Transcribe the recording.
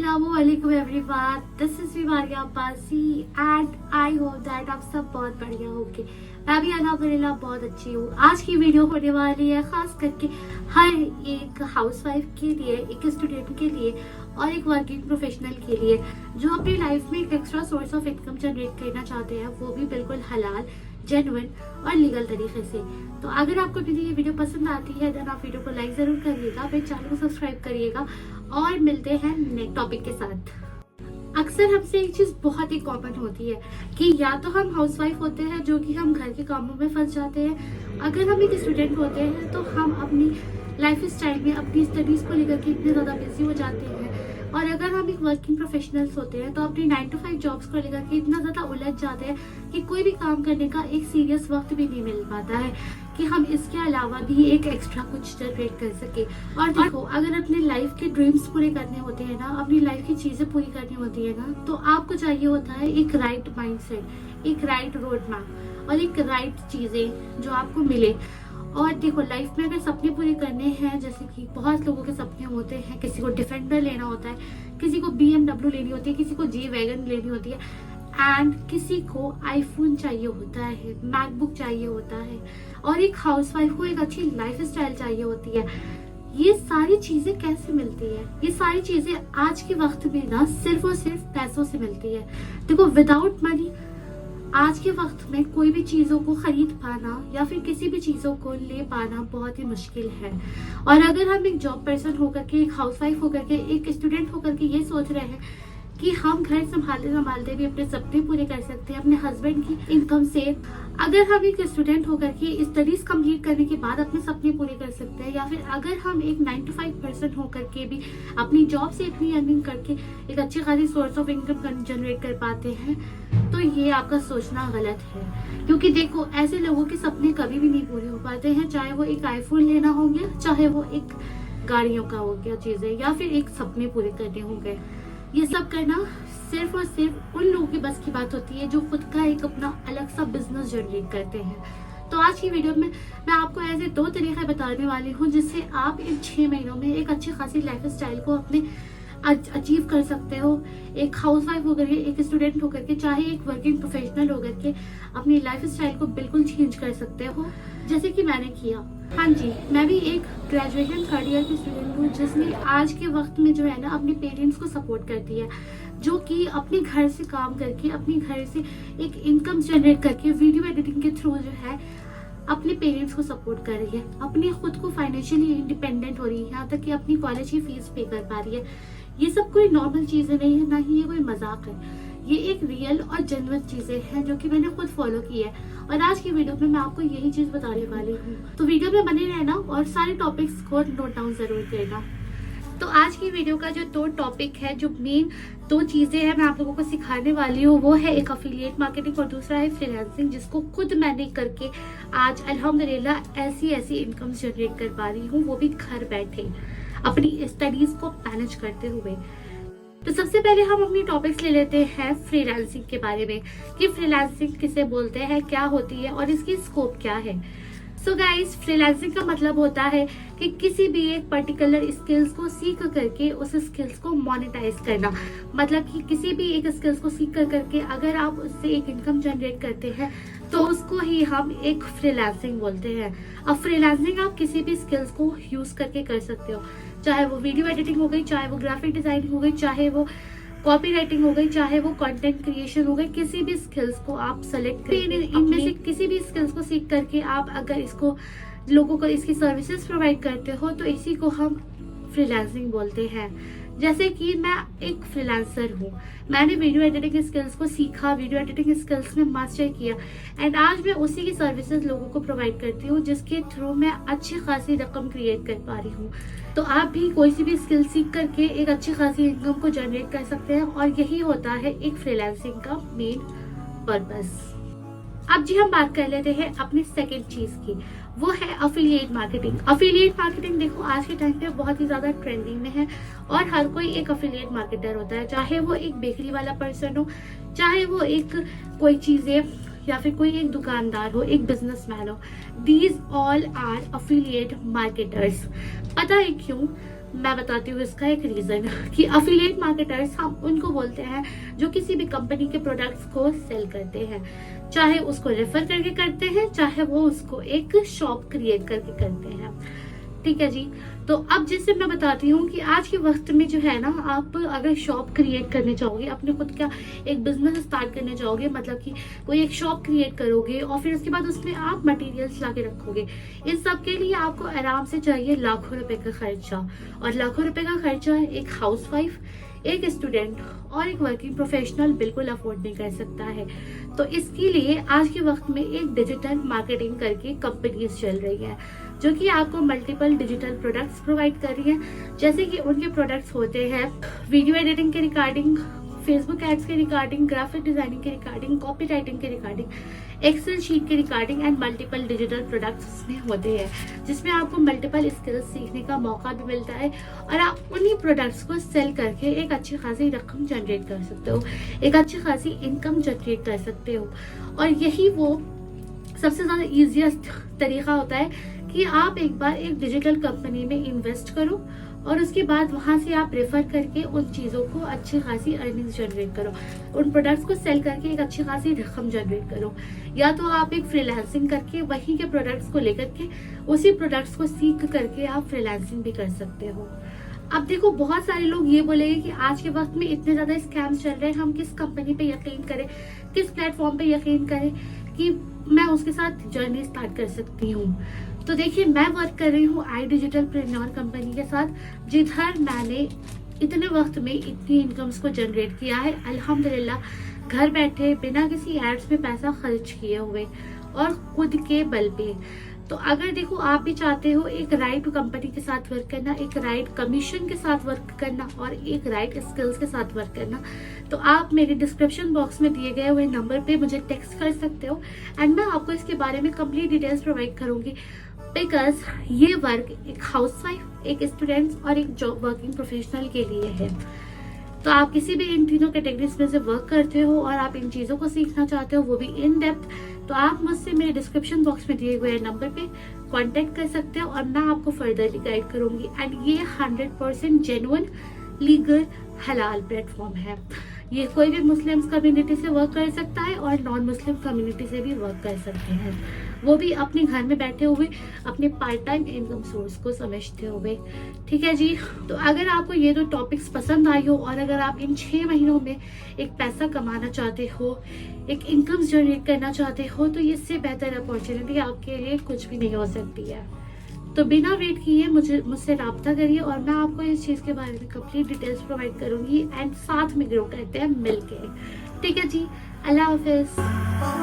अस्सलामुअलैकुम everyone, this is Maria Abbasi and I hope that आप सब बहुत बढ़िया होंगे। मैं भी अल्हम्दुलिल्लाह बहुत अच्छी हूँ। आज की वीडियो होने वाली है खास करके हर एक हाउसवाइफ के लिए, एक स्टूडेंट के लिए और एक वर्किंग प्रोफेशनल के लिए जो अपनी लाइफ में एक extra source of income generate करना चाहते हैं, वो भी बिल्कुल हलाल, जेन्युइन और लीगल तरीके से। तो अगर आपको मेरी ये वीडियो पसंद आती है देन आप वीडियो को लाइक जरूर करिएगा, मेरे चैनल को सब्सक्राइब करिएगा और मिलते हैं नेक्स्ट टॉपिक के साथ। अक्सर हमसे एक चीज बहुत ही कॉमन होती है कि या तो हम हाउसवाइफ होते हैं जो कि हम घर के कामों में फंस जाते हैं, अगर हम एक स्टूडेंट होते हैं तो हम अपनी लाइफ स्टाइल में अपनी स्टडीज को लेकर के इतने ज्यादा बिजी हो जाते हैं, और अगर हम एक वर्किंग प्रोफेशनल्स होते हैं तो अपनी 9 to 5 जॉब्स को लेकर के इतना ज्यादा उलझ जाते हैं कि कोई भी काम करने का एक सीरियस वक्त भी नहीं मिल पाता है कि हम इसके अलावा भी एक एक्स्ट्रा कुछ जनरेट कर सके। और देखो, अगर अपने लाइफ के ड्रीम्स पूरे करने होते हैं ना, अपनी लाइफ की चीजें पूरी करनी होती है ना, तो आपको चाहिए होता है एक राइट माइंडसेट, एक राइट रोड मैप और एक राइट चीजें जो आपको मिले। और देखो, लाइफ में अगर सपने पूरे करने हैं, जैसे कि बहुत लोगों के सपने होते हैं, किसी को डिफेंडर लेना होता है, किसी को BMW लेनी होती है, किसी को G वैगन लेनी होती है एंड किसी को आईफोन चाहिए होता है, मैकबुक चाहिए होता है, और एक हाउसवाइफ को एक अच्छी लाइफ स्टाइल चाहिए होती है। ये सारी चीजें कैसे मिलती है? ये सारी चीजें आज के वक्त में ना सिर्फ और सिर्फ पैसों से मिलती है। देखो, विदाउट मनी आज के वक्त में कोई भी चीजों को खरीद पाना या फिर किसी भी चीजों को ले पाना बहुत ही मुश्किल है। और अगर हम एक जॉब पर्सन होकर के, एक हाउसवाइफ होकर के, एक स्टूडेंट होकर के ये सोच रहे हैं कि हम घर संभालते संभालते भी अपने सपने पूरे कर सकते हैं अपने हस्बैंड की इनकम से, अगर हम एक स्टूडेंट होकर के स्टडीज कंप्लीट करने के बाद अपने सपने पूरे कर सकते हैं, या फिर अगर हम एक 9 to 5 पर्सन होकर के भी अपनी जॉब से इतनी अर्निंग करके एक अच्छी खासी सोर्स ऑफ इनकम जनरेट कर पाते हैं, तो ये आपका सोचना गलत है। क्योंकि देखो, ऐसे लोगों के सपने कभी भी नहीं पूरे हो पाते हैं, चाहे वो एक आईफोन लेना हो गया, चाहे वो एक गाड़ियों का हो गया चीजें, या फिर एक सपने पूरे करने हो गए। ये सब करना सिर्फ और सिर्फ उन लोगों की बस की बात होती है जो खुद का एक अपना अलग सा बिजनेस जनरेट करते हैं। तो आज की वीडियो में मैं आपको ऐसे 2 तरीके बताने वाली हूँ जिससे आप इन 6 महीनों में एक अच्छी खासी लाइफ स्टाइल को अपने अचीव कर सकते हो। एक हाउसवाइफ होकर के, एक स्टूडेंट होकर के, चाहे एक वर्किंग प्रोफेशनल होकर के अपनी लाइफ स्टाइल को बिल्कुल चेंज कर सकते हो, जैसे कि मैंने किया। हाँ जी, मैं भी एक ग्रेजुएशन 3rd ईयर की स्टूडेंट हूँ जिसने आज के वक्त में जो है ना अपने पेरेंट्स को सपोर्ट करती है, जो कि अपने घर से काम करके, अपने घर से एक इनकम जनरेट करके वीडियो एडिटिंग के थ्रू जो है अपने पेरेंट्स को सपोर्ट कर रही है, अपने खुद को फाइनेंशियली इंडिपेंडेंट हो रही है, यहाँ तक कि अपनी कॉलेज की फीस पे कर पा रही है। ये सब कोई नॉर्मल चीजें नहीं है, ना ही ये कोई मजाक है, ये एक रियल और जेन्युइन चीजें हैं जो कि मैंने खुद फॉलो की है। और आज की वीडियो में मैं आपको यही चीज बताने वाली हूँ, तो वीडियो में बने रहना और सारे टॉपिक्स को नोट डाउन जरूर करना। तो आज की वीडियो का जो 2 टॉपिक है, जो मेन 2 चीजें हैं मैं आप लोगों को सिखाने वाली हूँ, वो है एक अफिलिएट मार्केटिंग और दूसरा है फ्रीलांसिंग, जिसको खुद मैंने करके आज अल्हम्दुलिल्लाह ऐसी इनकम जनरेट कर पा रही हूँ, वो भी घर बैठे अपनी स्टडीज को मैनेज करते हुए। तो सबसे पहले हम अपनी टॉपिक्स ले लेते हैं फ्रीलांसिंग के बारे में, कि फ्रीलांसिंग किसे बोलते हैं, क्या होती है और इसकी स्कोप क्या है। सो गाइस, फ्रीलांसिंग का मतलब होता है कि किसी भी एक पर्टिकुलर स्किल्स को सीख करके उस स्किल्स को मोनेटाइज करना। मतलब कि किसी भी एक स्किल्स को सीख करके अगर आप उससे एक इनकम जनरेट करते हैं तो उसको ही हम एक फ्रीलांसिंग बोलते हैं। अब फ्रीलांसिंग आप किसी भी स्किल्स को यूज करके कर सकते हो, चाहे वो वीडियो एडिटिंग हो गई, चाहे वो ग्राफिक डिजाइनिंग हो गई, चाहे वो कॉपी राइटिंग हो गई, चाहे वो कंटेंट क्रिएशन हो गई। किसी भी स्किल्स को आप सेलेक्ट करें, इनमें से किसी भी स्किल्स को सीख करके आप अगर इसको लोगों को इसकी सर्विसेज प्रोवाइड करते हो तो इसी को हम फ्रीलांसिंग बोलते हैं। जैसे कि मैं एक फ्रीलांसर हूँ, मैंने वीडियो एडिटिंग स्किल्स को सीखा, वीडियो एडिटिंग स्किल्स में मास्टर किया एंड आज मैं उसी की सर्विसेज लोगों को प्रोवाइड करती हूँ, जिसके थ्रू मैं अच्छी खासी रकम क्रिएट कर पा रही हूँ। तो आप भी कोई सी भी स्किल सीख करके एक अच्छी खासी इनकम को जनरेट कर सकते हैं, और यही होता है एक फ्रीलांसिंग का मेन पर्पस। अब जी हम बात कर लेते हैं अपनी सेकंड चीज की, वो है अफिलिएट मार्केटिंग। अफिलिएट मार्केटिंग देखो आज के टाइम पे बहुत ही ज्यादा ट्रेंडिंग में है और हर कोई एक अफिलिएट मार्केटर होता है, चाहे वो एक बेकरी वाला पर्सन हो, चाहे वो एक कोई चीजें या फिर कोई एक दुकानदार हो, एक बिजनेसमैन हो। These all are affiliate marketers. पता है क्यों? मैं बताती हूँ इसका एक रीजन कि अफिलिएट मार्केटर्स हम उनको बोलते हैं जो किसी भी कंपनी के प्रोडक्ट्स को सेल करते हैं, चाहे उसको रेफर करके करते हैं, चाहे वो उसको एक शॉप क्रिएट करके करते हैं। ठीक है जी। तो अब जैसे मैं बताती हूँ कि आज के वक्त में जो है ना, आप अगर शॉप क्रिएट करने चाहोगे, अपने खुद का एक बिजनेस स्टार्ट करने चाहोगे, मतलब कि कोई एक शॉप क्रिएट करोगे और फिर उसके बाद उसमें आप मटेरियल्स लाके रखोगे, इन सब के लिए आपको आराम से चाहिए लाखों रुपए का खर्चा। और लाखों रुपए का खर्चा एक हाउसवाइफ, एक स्टूडेंट और एक वर्किंग प्रोफेशनल बिल्कुल अफोर्ड नहीं कर सकता है। तो इसके लिए आज के वक्त में एक डिजिटल मार्केटिंग करके कंपनीज चल रही है जो कि आपको मल्टीपल डिजिटल प्रोडक्ट्स प्रोवाइड कर रही है। जैसे कि उनके प्रोडक्ट्स होते हैं वीडियो एडिटिंग के रिगार्डिंग, फेसबुक एड्स के रिगार्डिंग, ग्राफिक डिजाइनिंग के रिगार्डिंग, कॉपी राइटिंग के रिगार्डिंग, एक्सेल शीट के regarding and multiple digital products उसमें होते हैं जिसमें आपको मल्टीपल स्किल्स सीखने का मौका भी मिलता है और आप उन्हीं प्रोडक्ट्स को सेल करके एक अच्छी खासी रकम जनरेट कर सकते हो, एक अच्छी खासी इनकम जनरेट कर सकते हो। और यही वो सबसे ज्यादा इजीएस्ट तरीका होता है कि आप एक बार एक डिजिटल कंपनी में इन्वेस्ट करो और उसके बाद वहां से आप रेफर करके उन चीजों को अच्छी खासी अर्निंग्स जनरेट करो, उन प्रोडक्ट्स को सेल करके एक अच्छी खासी रकम जनरेट करो। या तो आप एक फ्रीलांसिंग करके वहीं के प्रोडक्ट्स को लेकर के उसी प्रोडक्ट्स को सीख करके आप फ्रीलांसिंग भी कर सकते हो। अब देखो, बहुत सारे लोग ये बोलेंगे कि आज के वक्त में इतने ज्यादा स्कैम्स चल रहे हैं, हम किस कंपनी पे यकीन करें, किस प्लेटफॉर्म पे यकीन करें कि मैं उसके साथ जर्नी स्टार्ट कर सकती हूँ। तो देखिए, मैं वर्क कर रही हूँ आई डिजिटल प्रेन्योर कंपनी के साथ, जिधर मैंने इतने वक्त में इतनी इनकम्स को जनरेट किया है अल्हम्दुलिल्लाह, घर बैठे बिना किसी एड्स में पैसा खर्च किए हुए और खुद के बल पे। तो अगर देखो, आप भी चाहते हो एक राइट कंपनी के साथ वर्क करना, एक राइट कमीशन के साथ वर्क करना और एक राइट स्किल्स के साथ वर्क करना, तो आप मेरे डिस्क्रिप्शन बॉक्स में दिए गए हुए नंबर पे मुझे टेक्स्ट कर सकते हो एंड मैं आपको इसके बारे में कंप्लीट डिटेल्स प्रोवाइड करूंगी। बिकॉज ये वर्क एक हाउसवाइफ, एक स्टूडेंट और एक जॉब वर्किंग प्रोफेशनल के लिए है। तो आप किसी भी इन तीनों कैटेगरीज में से वर्क करते हो और आप इन चीजों को सीखना चाहते हो, वो भी इन डेप्थ, तो आप मुझसे मेरे डिस्क्रिप्शन बॉक्स में दिए हुए नंबर पे कांटेक्ट कर सकते हो और मैं आपको फर्दरली गाइड करूंगी। एंड ये 100% जेन्युइन लीगल हलाल प्लेटफॉर्म है। ये कोई भी मुस्लिम्स कम्युनिटी से वर्क कर सकता है और नॉन मुस्लिम कम्युनिटी से भी वर्क कर सकते हैं, वो भी अपने घर में बैठे हुए अपने पार्ट टाइम इनकम सोर्स को समझते हुए। ठीक है जी। तो अगर आपको ये दो टॉपिक्स पसंद आई हो और अगर आप इन 6 महीनों में एक पैसा कमाना चाहते हो, एक इनकम जनरेट करना चाहते हो, तो इससे बेहतर अपॉर्चुनिटी आपके लिए कुछ भी नहीं हो सकती है। तो बिना वेट किए मुझसे राब्ता करिए और मैं आपको इस चीज के बारे में कंप्लीट डिटेल्स प्रोवाइड करूंगी एंड साथ में ग्रो करते हैं मिलके। ठीक है जी। अल्लाह हाफिज।